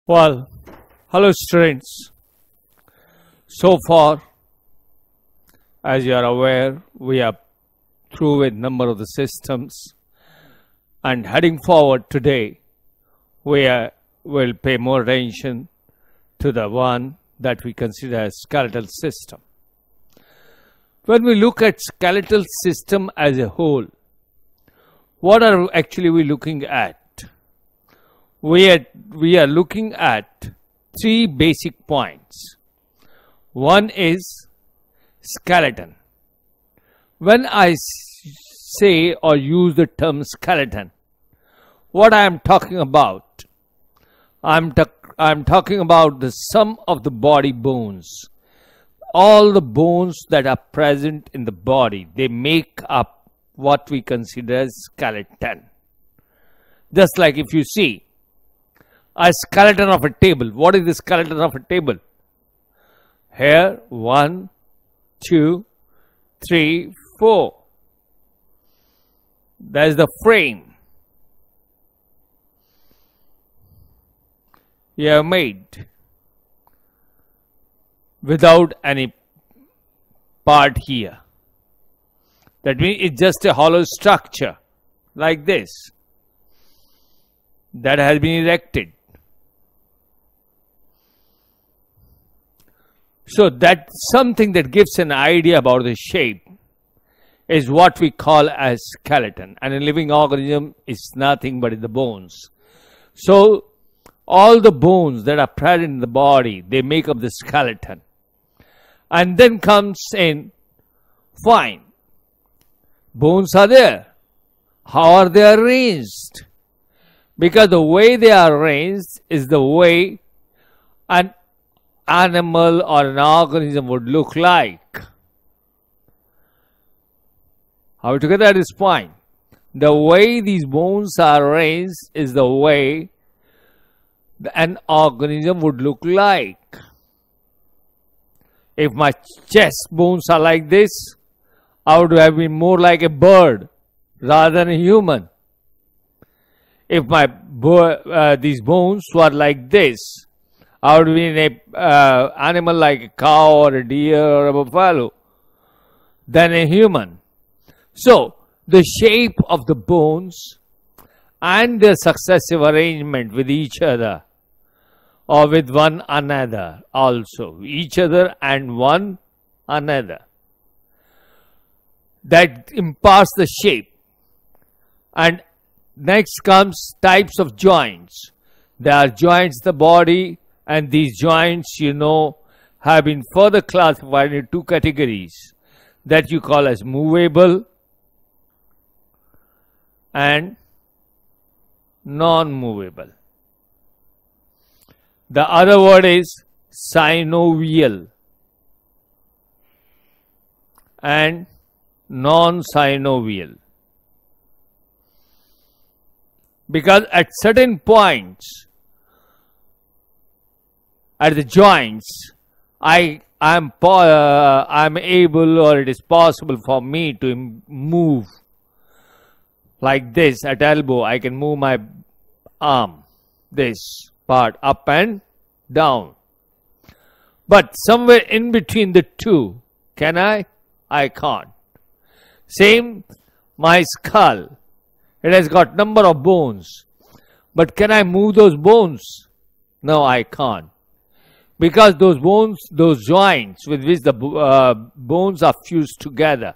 Well, hello students. So far, as you are aware, we are through with number of the systems, and heading forward today, will pay more attention to the one that we consider as skeletal system. When we look at skeletal system as a whole, what are actually we looking at? We are looking at three basic points. One is skeleton. When I say or use the term skeleton, what I am talking about? I'm talking about the sum of the body bones. All the bones that are present in the body, they make up what we consider as skeleton. Just like if you see a skeleton of a table. What is the skeleton of a table? Here, 1, 2, 3, 4. That is the frame you have made without any part here. That means it's just a hollow structure like this that has been erected. So that something that gives an idea about the shape is what we call as skeleton. And a living organism is nothing but the bones. So all the bones that are present in the body, they make up the skeleton. And then comes in, fine, bones are there. How are they arranged? Because the way they are arranged is the way an animal or an organism would look like. Are we together at this point? The way these bones are arranged is the way an organism would look like. If my chest bones are like this, I would have been more like a bird rather than a human. If my these bones were like this, I would be an animal like a cow or a deer or a buffalo than a human. So, the shape of the bones and their successive arrangement with each other or with one another also. Each other and one another. That imparts the shape. And next comes types of joints. There are joints in the body, and these joints, have been further classified into two categories that you call as movable and non-movable. The other word is synovial and non-synovial. Because at certain points, at the joints, I'm able, or it is possible for me to move like this at elbow. I can move my arm, this part, up and down. But somewhere in between the two, can I? I can't. Same, my skull. It has got number of bones. But can I move those bones? No, I can't. Because those bones, those joints with which the bones are fused together,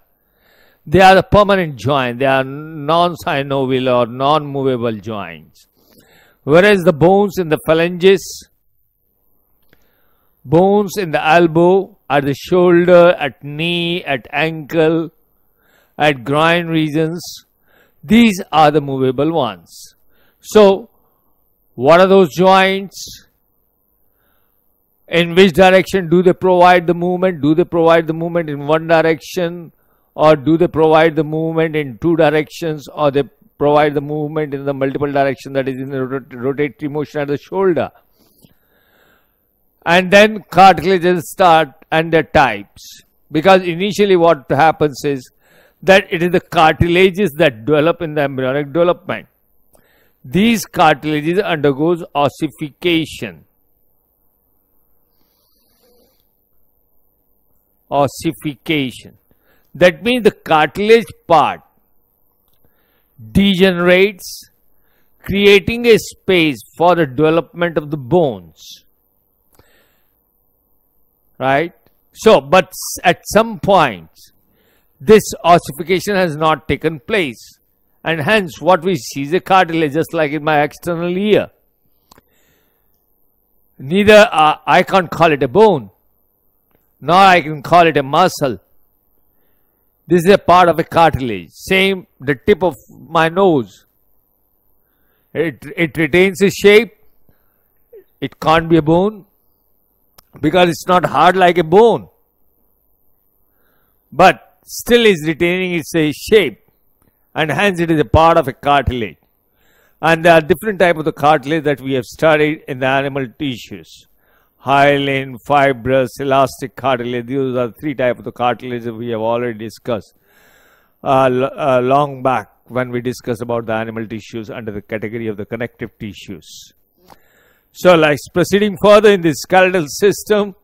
they are a permanent joint. They are non-synovial or non-movable joints. Whereas the bones in the phalanges, bones in the elbow, at the shoulder, at knee, at ankle, at groin regions, these are the movable ones. So, what are those joints? In which direction do they provide the movement? Do they provide the movement in one direction, or do they provide the movement in two directions, or they provide the movement in the multiple direction, that is in the rotatory motion at the shoulder? And then cartilages start and their types. Because initially what happens is that it is the cartilages that develop in the embryonic development. these cartilages undergoes ossification. Ossification. That means the cartilage part degenerates, creating a space for the development of the bones. Right? So, but at some point, this ossification has not taken place. And hence, what we see is a cartilage, just like in my external ear. Neither I can't call it a bone, nor I can call it a muscle. This is a part of a cartilage. Same, the tip of my nose. It retains its shape. It can't be a bone because it's not hard like a bone. But still is retaining its shape. And hence it is a part of a cartilage. And there are different types of the cartilage that we have studied in the animal tissues. Hyaline, fibrous, elastic cartilage. These are the three types of the cartilage that we have already discussed long back when we discussed about the animal tissues under the category of the connective tissues. So, like proceeding further in the skeletal system,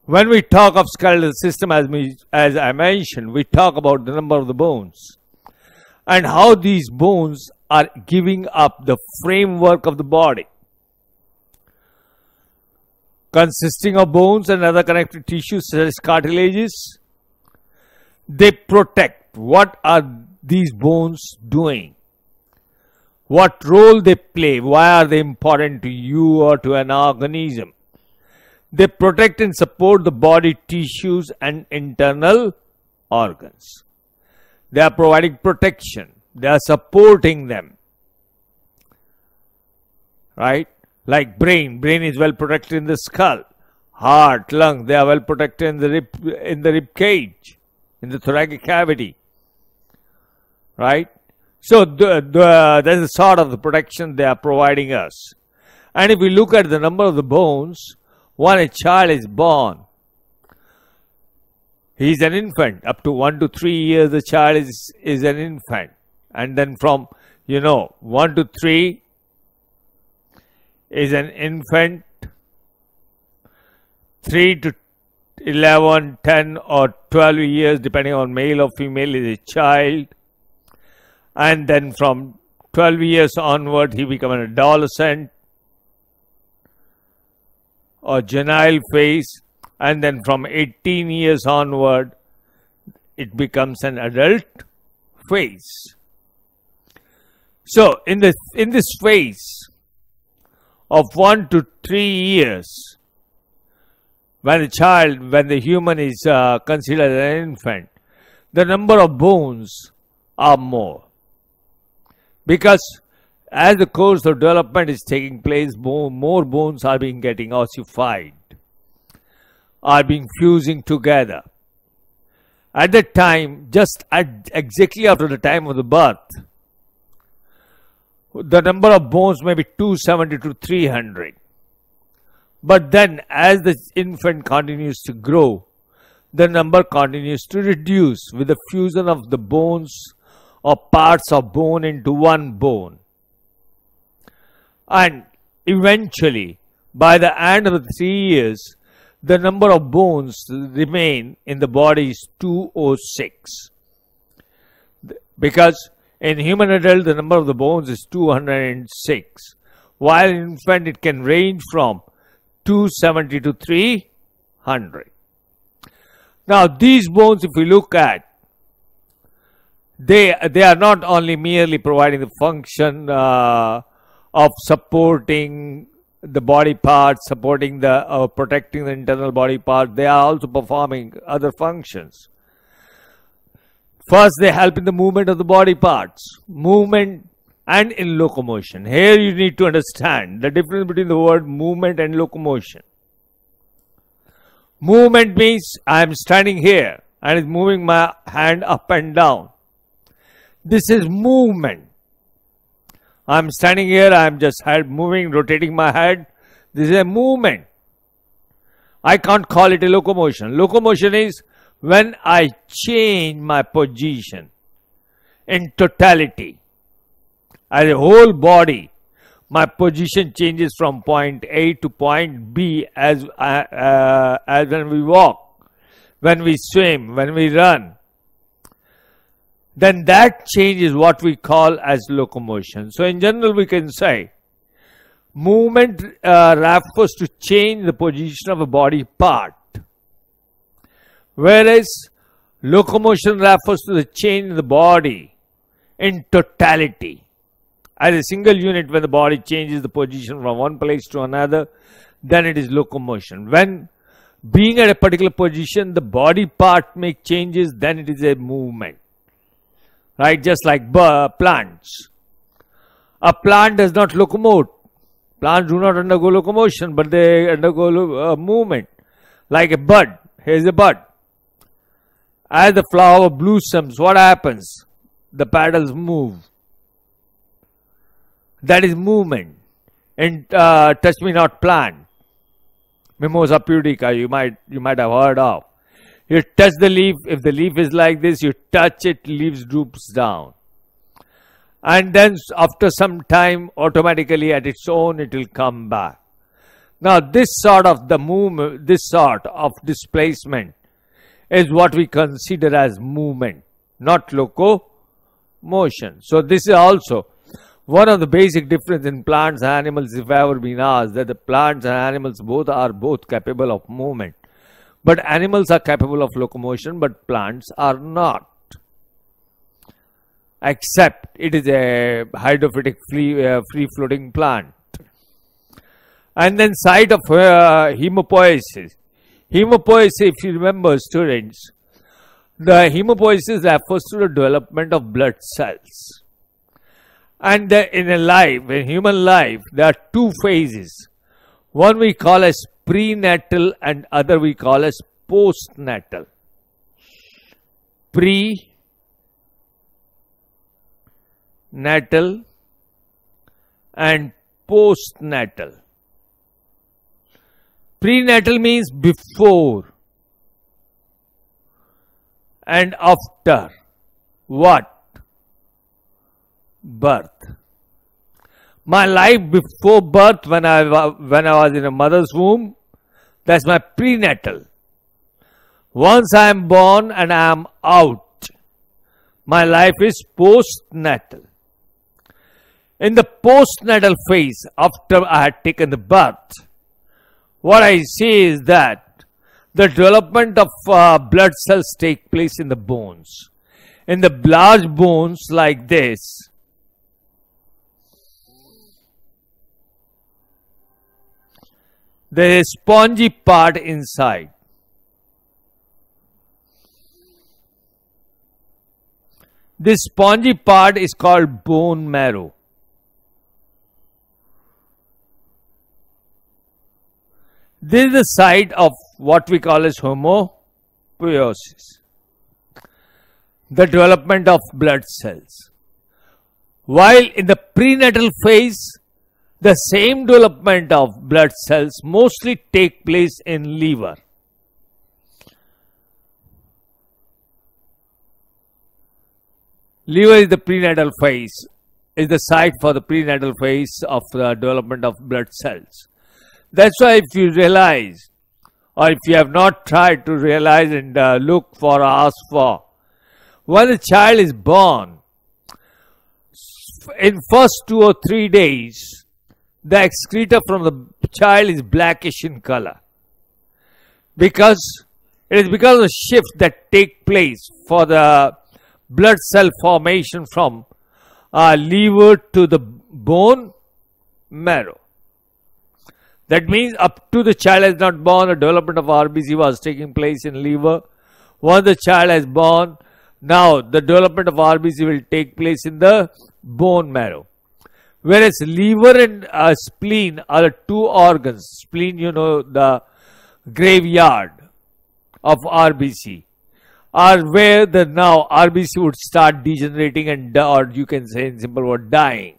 when we talk of skeletal system, as I mentioned, we talk about the number of the bones and how these bones are giving up the framework of the body. Consisting of bones and other connective tissues such as cartilages, they protect. What are these bones doing? What role they play? Why are they important to you or to an organism? They protect and support the body tissues and internal organs. They are providing protection. They are supporting them. Right? Like brain. Brain is well protected in the skull. Heart, lung, they are well protected in the rib cage, in the thoracic cavity. Right? So there's a sort of the protection they are providing us. And if we look at the number of the bones, when a child is born, he is an infant. Up to 1 to 3 years, the child is an infant. And then from, 1 to 3 is an infant. 3 to 11, 10 or 12 years, depending on male or female, is a child. And then from 12 years onward, he becomes an adolescent or juvenile phase, and then from 18 years onward, it becomes an adult phase. So, in this phase of 1 to 3 years, when the human is considered an infant, the number of bones are more. Because as the course of development is taking place, more bones are getting ossified, are being fusing together. At that time, exactly after the time of the birth, the number of bones may be 270 to 300. But then, as the infant continues to grow, the number continues to reduce with the fusion of the bones or parts of bone into one bone. And eventually, by the end of the 3 years, the number of bones remain in the body is 206. Because in human adult, the number of the bones is 206. While in infant, it can range from 270 to 300. Now, these bones, if we look at, they are not only merely providing the function of supporting the body parts, supporting protecting the internal body part, they are also performing other functions. First, they help in the movement of the body parts, movement and in locomotion. Here you need to understand the difference between the word movement and locomotion. Movement means I am standing here and is moving my hand up and down. This is movement. I am standing here, I am just moving, rotating my head. This is a movement. I can't call it a locomotion. Locomotion is when I change my position in totality. As a whole body, my position changes from point A to point B as when we walk, when we swim, when we run. Then that change is what we call as locomotion. So in general, we can say movement refers to change the position of a body part, whereas locomotion refers to the change in the body in totality. As a single unit, when the body changes the position from one place to another, then it is locomotion. When being at a particular position, the body part makes changes, then it is a movement. Right? Just like plants. A plant does not locomote. Plants do not undergo locomotion, but they undergo movement. Like a bud. Here's a bud. As the flower blossoms, what happens? The petals move. That is movement. And touch me not plant. Mimosa pudica, you might have heard of. You touch the leaf. If the leaf is like this, you touch it, leaves droops down. And then after some time, automatically at its own, it will come back. Now this sort of the movement, this sort of displacement is what we consider as movement, not locomotion. So this is also one of the basic difference in plants and animals, if ever been asked, that the plants and animals are both capable of movement. But animals are capable of locomotion, but plants are not. Except it is a hydrophytic free-floating plant. And then site of hemopoiesis. Hemopoiesis, if you remember, students, the hemopoiesis refers to the development of blood cells. And in human life, there are two phases. One we call as prenatal and other we call as postnatal. Prenatal and postnatal. Prenatal means before and after what? Birth. My life before birth, when I was in a mother's womb, that's my prenatal. Once I am born and I am out, my life is postnatal. In the postnatal phase, after I had taken the birth, what I see is that the development of blood cells take place in the bones. In the large bones like this, there is a spongy part inside. This spongy part is called bone marrow. This is the site of what we call as homopoiesis, the development of blood cells. While in the prenatal phase, the same development of blood cells mostly take place in liver. Liver is the prenatal phase, is the site for the prenatal phase of the development of blood cells. That's why if you realize, or if you have not tried to realize and look for or ask for, when the child is born, in first 2 or 3 days, the excreta from the child is blackish in color. Because it is because of the shift that take place for the blood cell formation from liver to the bone marrow. That means up to the child has not born, the development of RBC was taking place in liver. Once the child has born, now the development of RBC will take place in the bone marrow. Whereas liver and spleen are the two organs. Spleen, you know, the graveyard of RBC, are where the now RBC would start degenerating and, or you can say in simple word, dying.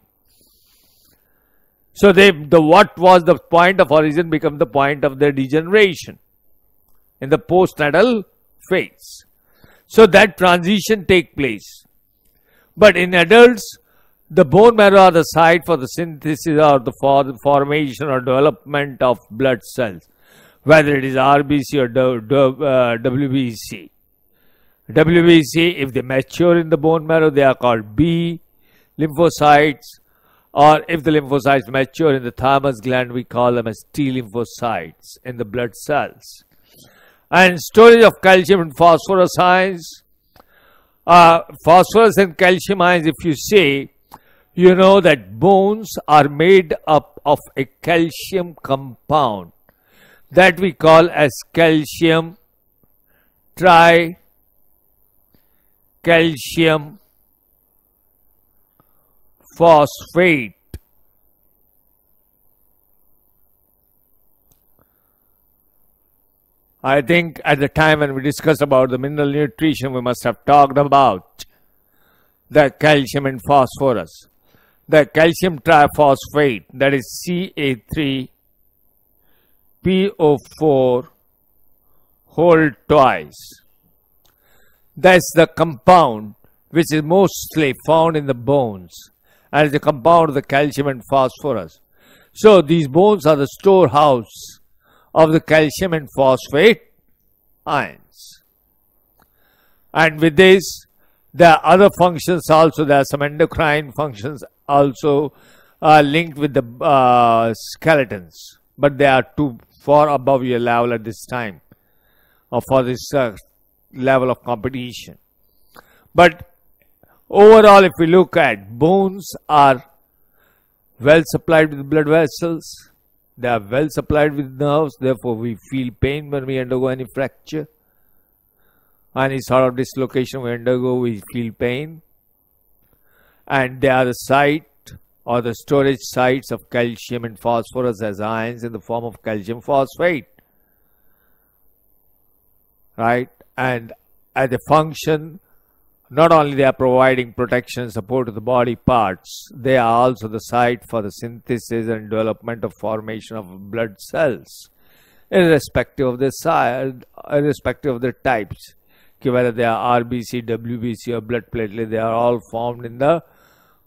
So what was the point of origin become the point of their degeneration in the postnatal phase. So that transition take place. But in adults, the bone marrow are the site for the synthesis or the formation or development of blood cells, whether it is RBC or WBC. WBC, if they mature in the bone marrow, they are called B lymphocytes, or if the lymphocytes mature in the thymus gland, we call them as T lymphocytes in the blood cells. And storage of calcium and phosphorus ions. Phosphorus and calcium ions, if you say, you know that bones are made up of a calcium compound that we call as calcium tricalcium phosphate. I think at the time when we discussed about the mineral nutrition, we must have talked about the calcium and phosphorus. The calcium triphosphate, that is Ca3PO4 whole twice. That's the compound which is mostly found in the bones and is the compound of the calcium and phosphorus. So these bones are the storehouse of the calcium and phosphate ions. And with this, there are other functions also. There are some endocrine functions also linked with the skeletons, but they are too far above your level at this time or for this level of competition. But overall, if we look at bones are well supplied with blood vessels, they are well supplied with nerves, therefore we feel pain when we undergo any fracture. Any sort of dislocation we undergo, we feel pain. And they are the site or the storage sites of calcium and phosphorus as ions in the form of calcium phosphate. Right? And as a function, not only they are providing protection and support to the body parts, they are also the site for the synthesis and development of formation of blood cells, irrespective of their size, irrespective of their types. Whether they are RBC, WBC or blood platelet, they are all formed in the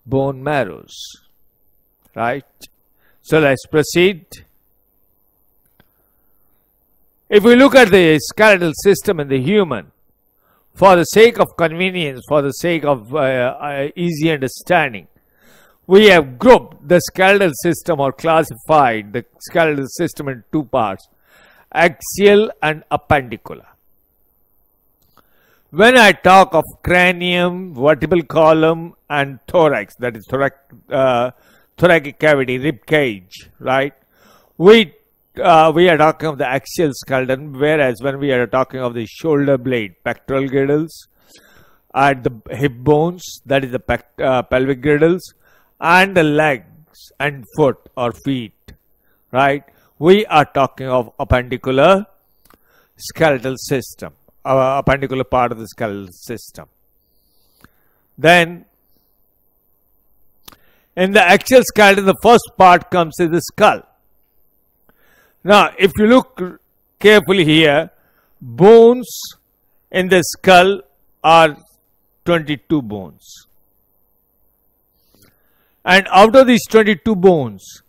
bone marrows. Right? So let's proceed. If we look at the skeletal system in the human, for the sake of convenience, for the sake of easy understanding, we have grouped the skeletal system or classified the skeletal system in two parts, axial and appendicular. When I talk of cranium, vertebral column and thorax, that is thoracic cavity, rib cage, right? We are talking of the axial skeleton, whereas when we are talking of the shoulder blade, pectoral girdles, and the hip bones, that is the pelvic girdles, and the legs and foot or feet, right? We are talking of appendicular skeletal system, appendicular part of the skeletal system. Then, in the axial skeleton, the first part comes in the skull. Now, if you look carefully here, bones in the skull are 22 bones. And out of these 22 bones,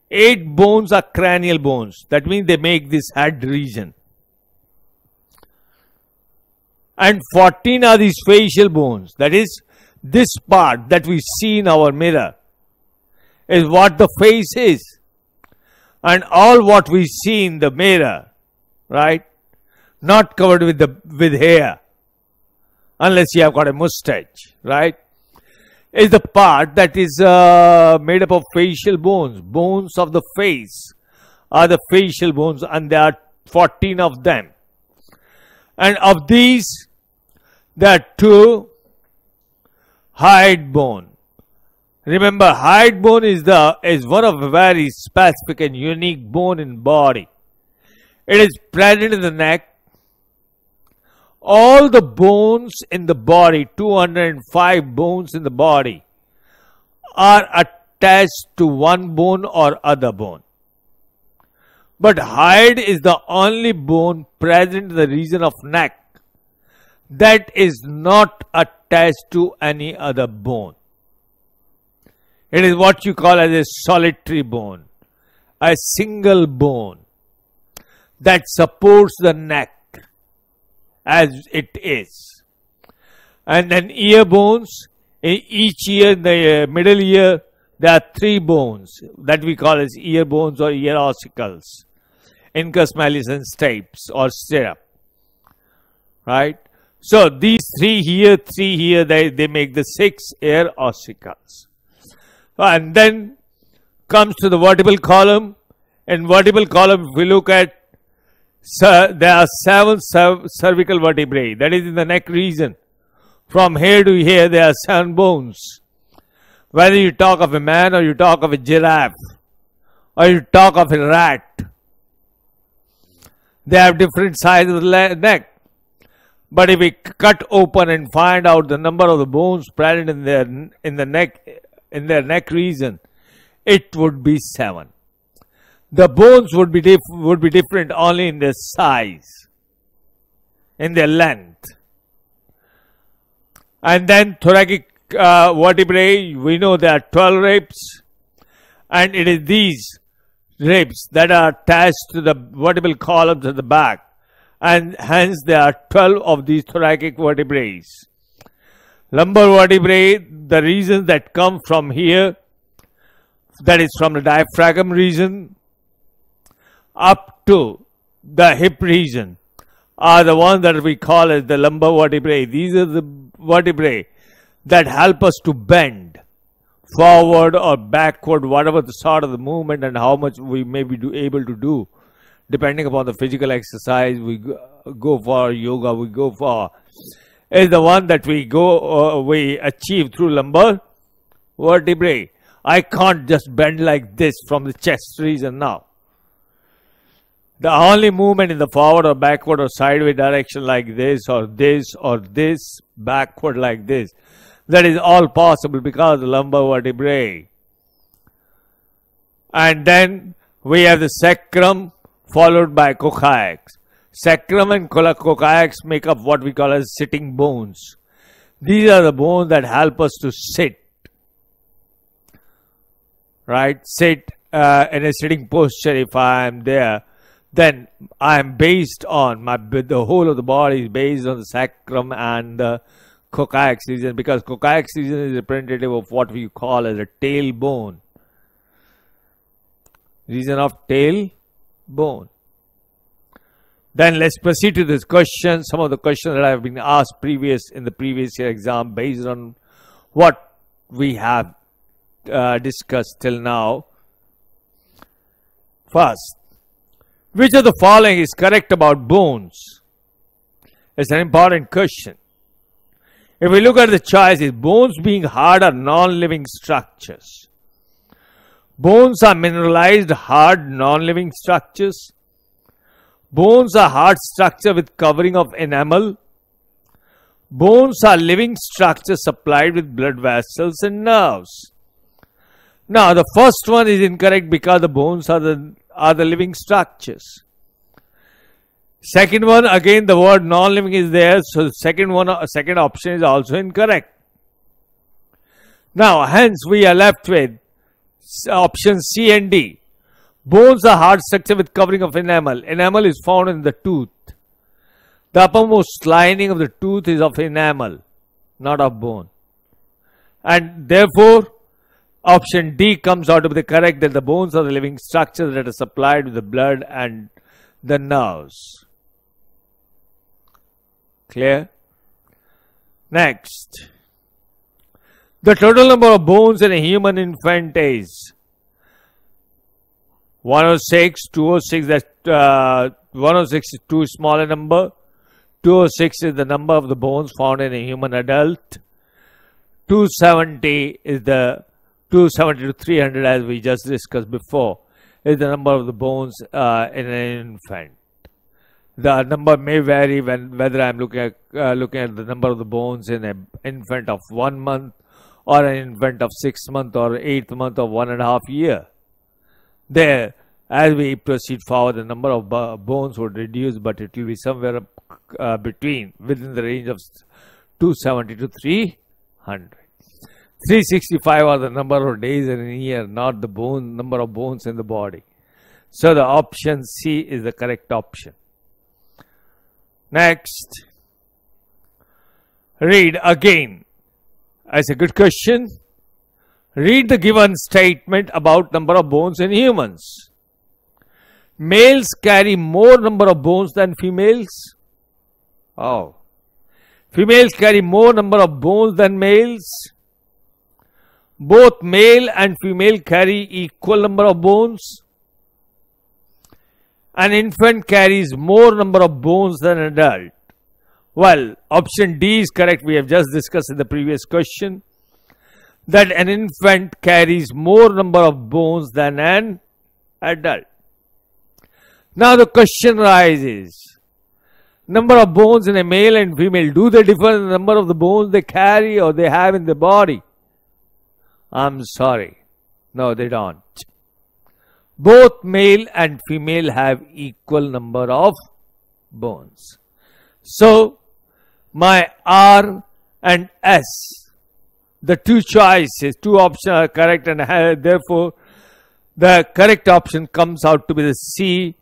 8 bones are cranial bones. That means they make this head region. And 14 are these facial bones. That is, this part that we see in our mirror is what the face is. And all what we see in the mirror, right, not covered with hair, unless you have got a mustache, right, is the part that is made up of facial bones. Bones of the face are the facial bones, and there are 14 of them. And of these, there are 2 hide bone. Remember, hide bone is one of a very specific and unique bone in body. It is present in the neck. All the bones in the body, 205 bones in the body, are attached to one bone or other bone. But hide is the only bone present in the region of neck that is not attached to any other bone. It is what you call as a solitary bone, a single bone that supports the neck as it is. And then ear bones, in each ear, in the middle ear, there are 3 bones that we call as ear bones or ear ossicles, incus malleus and stapes or stirrup, right? So these 3 here, they make the 6 ear ossicles. And then comes to the vertebral column. In vertebral column, if we look at, there are 7 cervical vertebrae, that is in the neck region. From here to here, there are 7 bones. Whether you talk of a man or you talk of a giraffe or you talk of a rat, they have different sizes of the neck. But if we cut open and find out the number of the bones present in their neck region, it would be 7. The bones would be different only in their size, in their length. And then thoracic vertebrae, we know there are 12 ribs, and it is these ribs that are attached to the vertebral columns at the back, and hence there are 12 of these thoracic vertebrae. Lumbar vertebrae, the regions that come from here, that is from the diaphragm region up to the hip region, are the ones that we call as the lumbar vertebrae. These are the vertebrae that help us to bend forward or backward, whatever the sort of the movement and how much we may be able to do, depending upon the physical exercise we go for, yoga we go for, is the one that we achieve through lumbar vertebrae. I can't just bend like this from the chest region now. The only movement in the forward or backward or sideways direction like this or this or this, backward like this, that is all possible because of the lumbar vertebrae. And then we have the sacrum followed by coccyx. Sacrum and coccyx make up what we call as sitting bones. These are the bones that help us to sit, right? Sit in a sitting posture. If I am there, then I am based on the whole of the body is based on the sacrum and the coccyx region, because coccyx region is representative of what we call as a tailbone. Region of tailbone. Then let's proceed to this question. Some of the questions that have been asked in the previous year exam based on what we have discussed till now. First, which of the following is correct about bones? It's an important question. If we look at the choices, bones being hard are non-living structures. Bones are mineralized, hard, non-living structures. Bones are hard structure with covering of enamel. Bones are living structures supplied with blood vessels and nerves. Now, the first one is incorrect because the bones are the living structures. Second one, again the word non-living is there, so the second option is also incorrect. Now, hence we are left with options C and D. Bones are hard structure with covering of enamel. Enamel is found in the tooth. The uppermost lining of the tooth is of enamel, not of bone. And therefore, option D comes out to be the correct, that the bones are the living structures that are supplied with the blood and the nerves. Clear? Next. The total number of bones in a human infant is 106, 206, that's 106 is too small a number. 206 is the number of the bones found in a human adult. 270 is the 270 to 300, as we just discussed before, is the number of the bones in an infant. The number may vary whether I'm looking at the number of the bones in an infant of 1 month or an infant of 6 months or 8th month or 1.5 years. There, as we proceed forward, the number of bones would reduce, but it will be somewhere within the range of 270 to 300. 365 are the number of days in a year, not the number of bones in the body. So the option C is the correct option. Next, read again. That's a good question. Read the given statement about number of bones in humans. Males carry more number of bones than females. Oh. Females carry more number of bones than males. Both male and female carry equal number of bones. An infant carries more number of bones than an adult. Well, option D is correct. We have just discussed in the previous question that an infant carries more number of bones than an adult. Now the question arises, number of bones in a male and female, do they differ in the number of the bones they carry or they have in the body? I'm sorry. No, they don't. Both male and female have equal number of bones. So, my R and S, the two choices, two options are correct, and therefore the correct option comes out to be the C,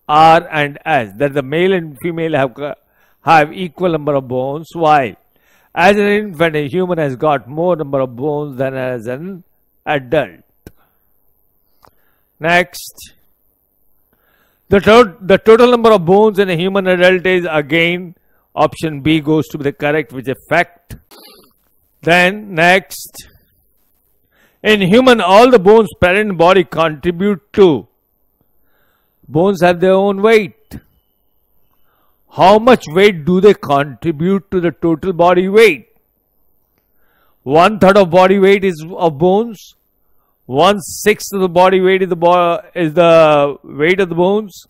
R and S, that the male and female have equal number of bones, while as an infant, a human has got more number of bones than as an adult. Next, the total number of bones in a human adult is again option B goes to be the correct, which is fact. Then next, in human, all the bones present in the body contribute to. Bones have their own weight. How much weight do they contribute to the total body weight? 1/3 of body weight is of bones. 1/6 of the body weight is the weight of the bones.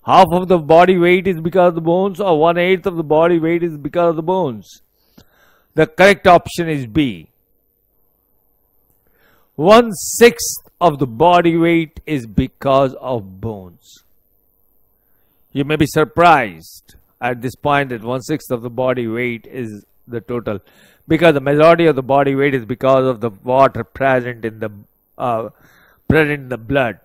Half of the body weight is because of the bones, or 1/8 of the body weight is because of the bones. The correct option is B. 1/6 of the body weight is because of bones. You may be surprised at this point that 1/6 of the body weight is the total, because the majority of the body weight is because of the water present in the blood.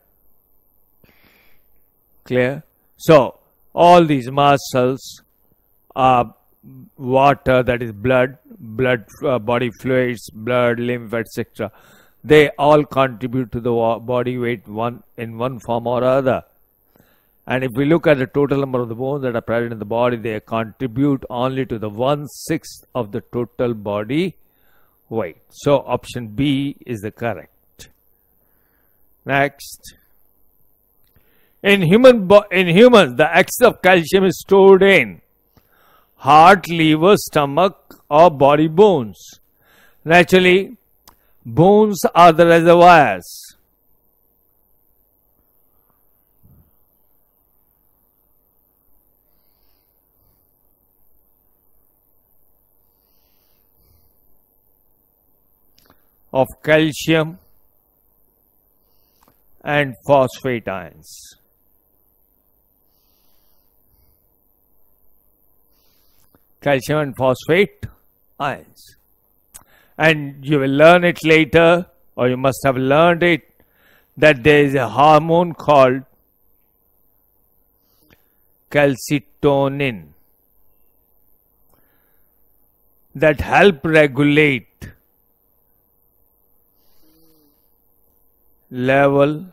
Clear? So all these muscles are water, that is blood, body fluids, blood, lymph, etc. They all contribute to the body weight in one form or other. And if we look at the total number of the bones that are present in the body, they contribute only to the 1/6 of the total body weight. So option B is the correct. Next, in humans, the excess of calcium is stored in heart, liver, stomach, or body bones. Naturally, bones are the reservoirs. Of calcium and phosphate ions. Calcium and phosphate ions. And you will learn it later, or you must have learned it, that there is a hormone called calcitonin that help regulate level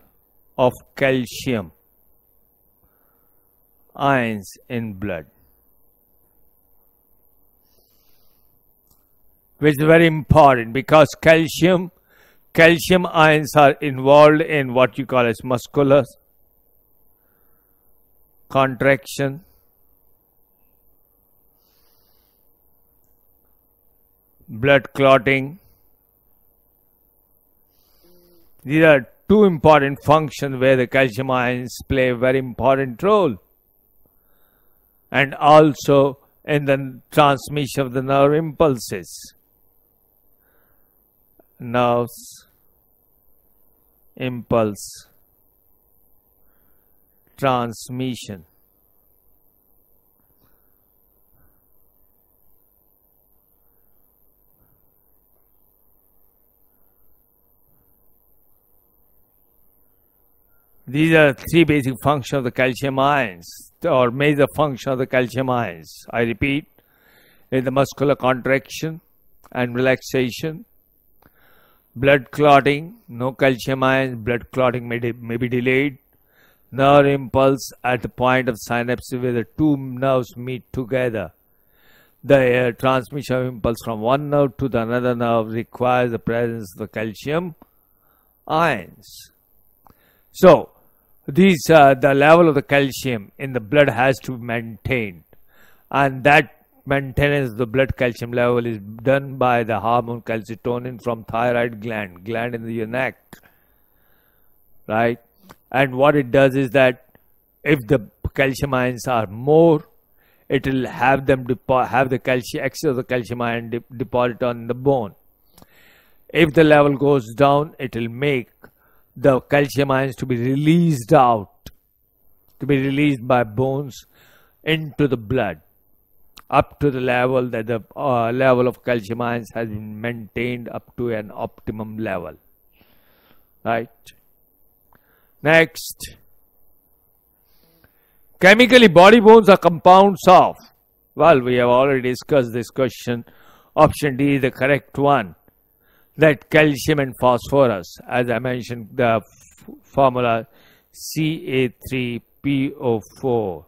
of calcium ions in blood, which is very important, because calcium ions are involved in what you call as muscular contraction, blood clotting. These are two important functions where the calcium ions play a very important role, and also in the transmission of the nerve impulses. Nerves, impulse, transmission. These are three basic functions of the calcium ions, or major function of the calcium ions. I repeat, in the muscular contraction and relaxation, blood clotting, no calcium ions, blood clotting may be delayed, nerve impulse at the point of synapse where the two nerves meet together. The transmission of impulse from one nerve to the another nerve requires the presence of the calcium ions. So, the level of the calcium in the blood has to be maintained, and that maintenance of the blood calcium level is done by the hormone calcitonin from thyroid gland in the neck, right? And what it does is that if the calcium ions are more, it will have them have the excess of the calcium ion deposit on the bone. If the level goes down, it will make the calcium ions to be released out, to be released by bones into the blood, up to the level that the level of calcium ions has been maintained up to an optimum level, right? Next, chemically body bones are compounds of, well, we have already discussed this question. Option D is the correct one, that calcium and phosphorus, as I mentioned, the formula Ca3PO4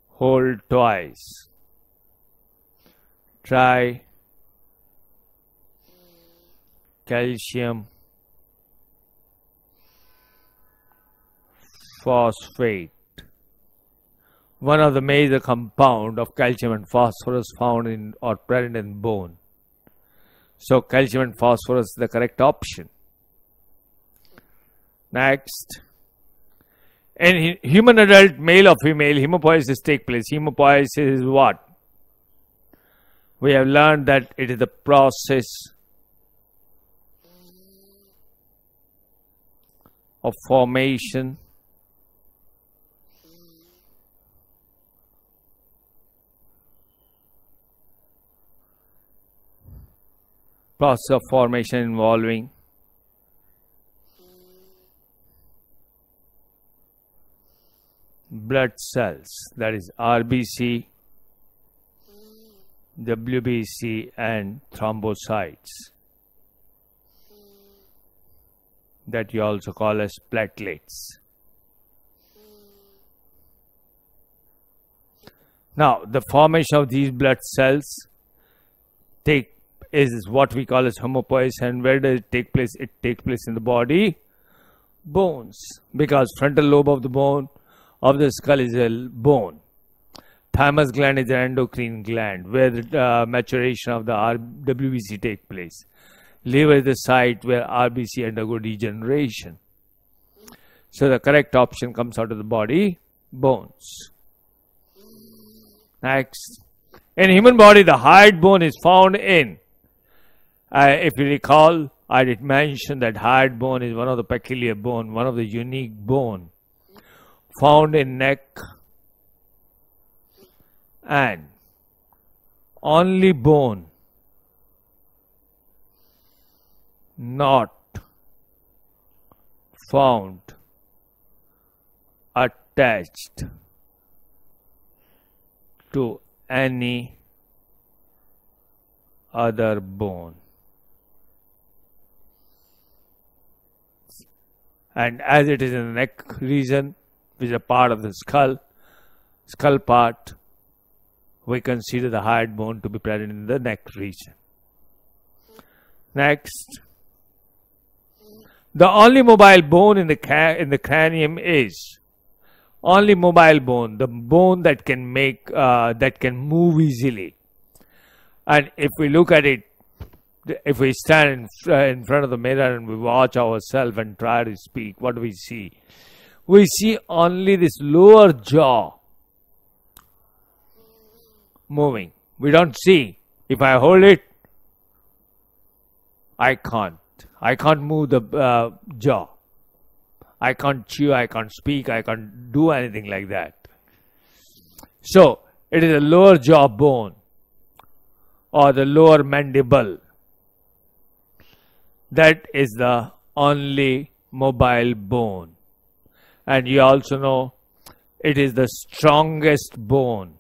hold twice, try calcium phosphate, one of the major compound of calcium and phosphorus found in or present in bone. So calcium and phosphorus is the correct option. Next, in human adult, male or female, hemopoiesis take place. Hemopoiesis is what? We have learned that it is the process of formation involving blood cells, that is RBC, WBC and thrombocytes, that you also call as platelets. Now, the formation of these blood cells is what we call as hemopoiesis. And where does it take place? It takes place in the body bones, because frontal lobe of the bone of the skull is a bone. Thymus gland is an endocrine gland where the maturation of the WBC takes place. Liver is the site where RBC undergo degeneration. So the correct option comes out of the body bones. Next, in human body, the hyoid bone is found in, if you recall, I did mention that hyoid bone is one of the peculiar bone, one of the unique bone found in neck, and only bone not found attached to any other bone. And as it is in the neck region, which is a part of the skull part, we consider the hyoid bone to be present in the neck region. Next, the only mobile bone in the cranium is only mobile bone, the bone that can move easily. And if we look at it, if we stand in front of the mirror and we watch ourselves and try to speak, what do we see? We see only this lower jaw moving. We don't see. If I hold it, I can't move the jaw. I can't chew, I can't speak, I can't do anything like that. So, it is a lower jaw bone or the lower mandible. That is the only mobile bone And you also know it is the strongest bone.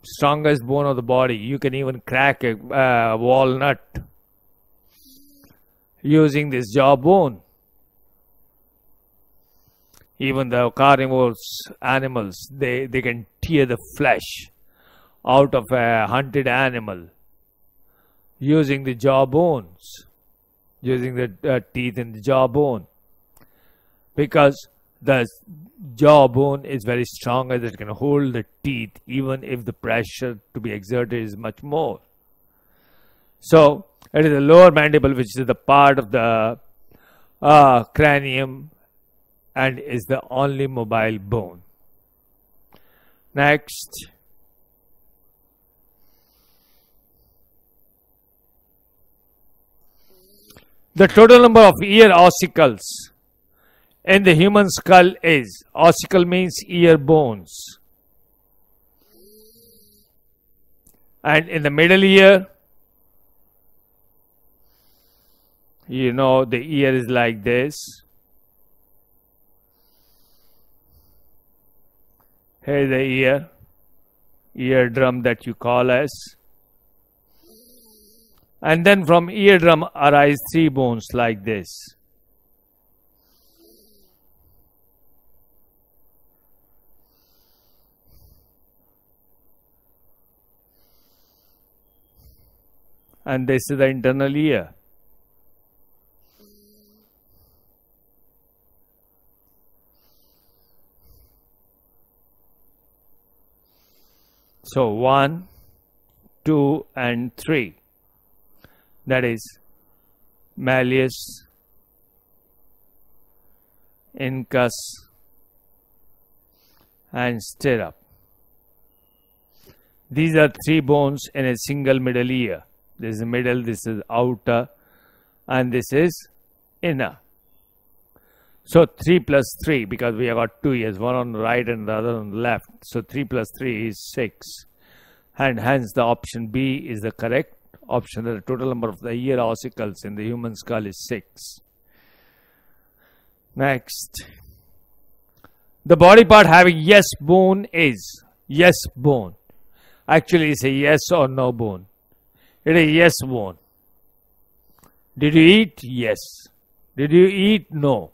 Strongest bone of the body. You can even crack a walnut using this jawbone. Even the carnivorous animals, they can tear the flesh out of a hunted animal using the jawbones, using the teeth in the jawbone, because the jawbone is very strong and it can hold the teeth even if the pressure to be exerted is much more. So it is the lower mandible, which is the part of the cranium and is the only mobile bone. Next. The total number of ear ossicles in the human skull is, ossicle means ear bones. And in the middle ear, you know, the ear is like this. Here's the eardrum that you call as. And then from eardrum arise three bones like this. And this is the internal ear. So 1, 2, and 3. That is malleus, incus, and stirrup. These are three bones in a single middle ear. This is middle, this is outer, and this is inner. So 3 plus 3, because we have got 2 ears, one on the right and the other on the left. So 3 plus 3 is 6. And hence the option B is the correct option. The total number of the ear ossicles in the human skull is 6. Next. The body part having yes bone is yes bone. Actually, it's a yes or no bone. It is yes bone. Did you eat? Yes. Did you eat? No.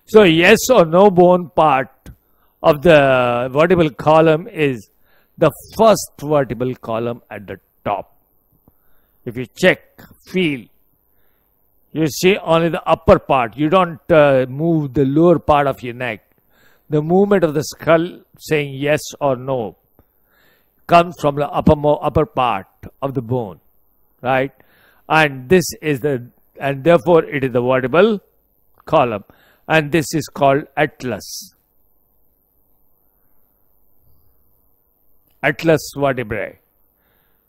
So yes or no bone part of the vertebral column is the first vertebral column at the top. If you check, feel, you see only the upper part. You don't move the lower part of your neck. The movement of the skull saying yes or no comes from the upper part of the bone, right? And this is and therefore it is the vertebral column. And this is called atlas. Atlas vertebrae.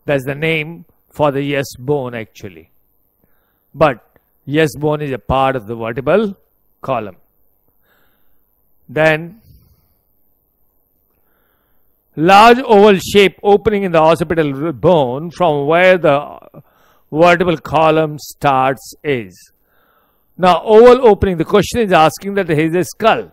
That's the name for the yes bone actually. But yes bone is a part of the vertebral column. Then large oval shape opening in the occipital bone from where the vertebral column starts is. Now oval opening, the question is asking that there is a skull.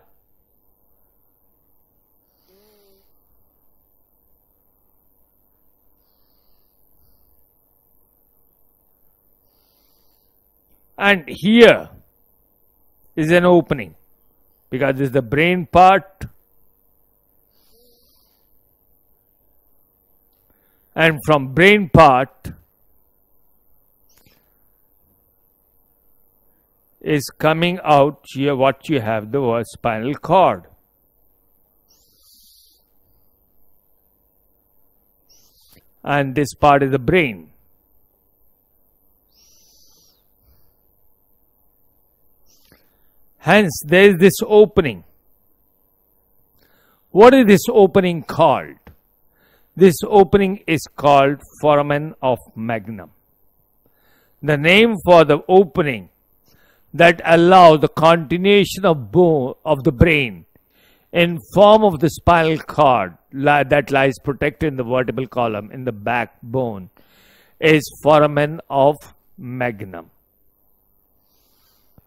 And here is an opening because this is the brain part. And from brain part is coming out here what you have, the word spinal cord. And this part is the brain. Hence, there is this opening. What is this opening called? This opening is called foramen of magnum. The name for the opening that allows the continuation of bone of the brain in form of the spinal cord that lies protected in the vertebral column in the backbone is foramen of magnum.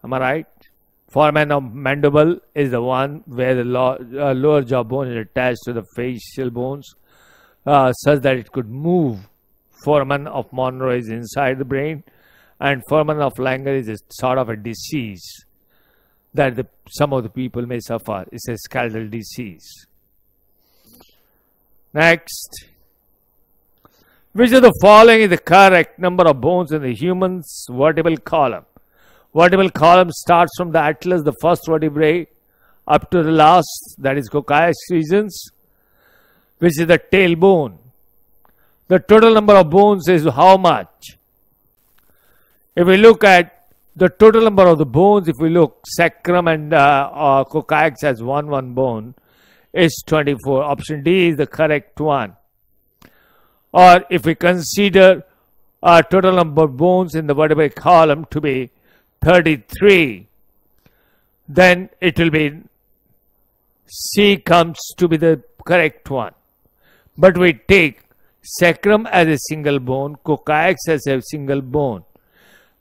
Am I right? Foramen of mandible is the one where the lower jawbone is attached to the facial bones such that it could move. Foramen of Monro is inside the brain, and foramen of Langer is a sort of a disease that some of the people may suffer. It's a skeletal disease. Next. Which of the following is the correct number of bones in the human's vertebral column? Vertebral column starts from the atlas, the first vertebrae, up to the last, that is coccyx regions, which is the tailbone. The total number of bones is how much? If we look at the total number of the bones, if we look sacrum and coccyx as one bone, is 24. Option D is the correct one. Or if we consider total number of bones in the vertebral column to be 33, then it will be C comes to be the correct one. But we take sacrum as a single bone, coccyx as a single bone,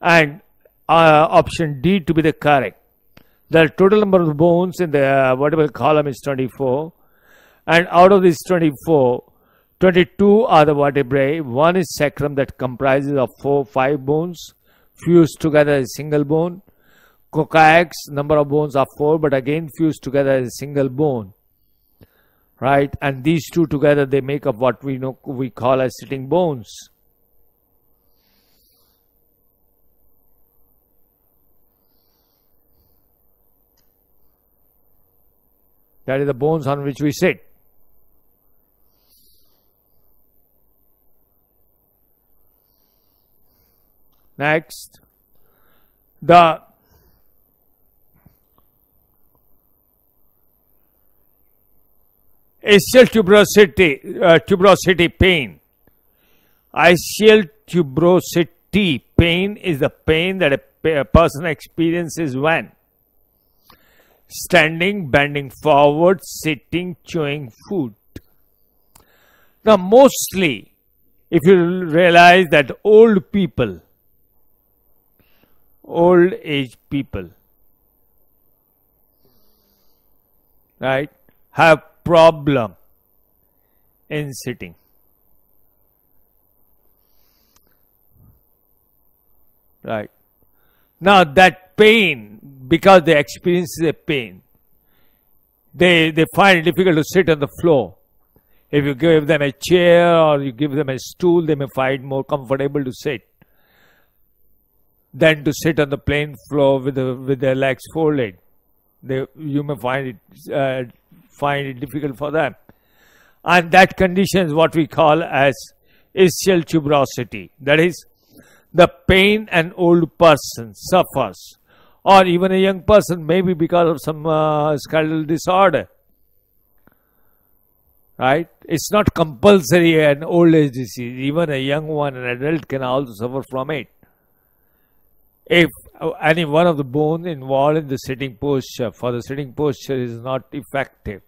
and option D to be the correct. The total number of bones in the vertebral column is 24, and out of these 24, 22 are the vertebrae. One is sacrum that comprises of 5 bones fused together as a single bone. Coccyx, number of bones are 4, but again fused together as a single bone. Right, and these two together, they make up what we call as sitting bones. That is the bones on which we sit. Next, the ischial tuberosity pain. Ischial tuberosity pain is the pain that a person experiences when standing, bending forward, sitting, chewing food. Now, mostly, if you realize that old age people, right, have problem in sitting. Right. Now that pain, because they experience a pain, they find it difficult to sit on the floor. If you give them a chair or you give them a stool, they may find more comfortable to sit than to sit on the plain floor with their legs folded. You may find it difficult for them, and that condition is what we call as ischial tuberosity. That is the pain an old person suffers, or even a young person, maybe because of some skeletal disorder. Right? It's not compulsory an old age disease. Even a young one, an adult, can also suffer from it. If any one of the bones involved in the sitting posture, for the sitting posture is not effective,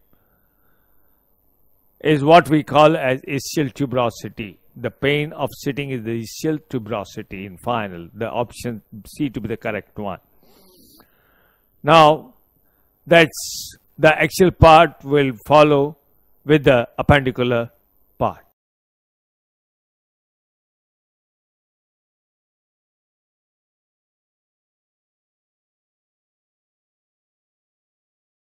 is what we call as ischial tuberosity. The pain of sitting is the ischial tuberosity in final. The option C to be the correct one. Now, that's the axial part will follow with the appendicular part.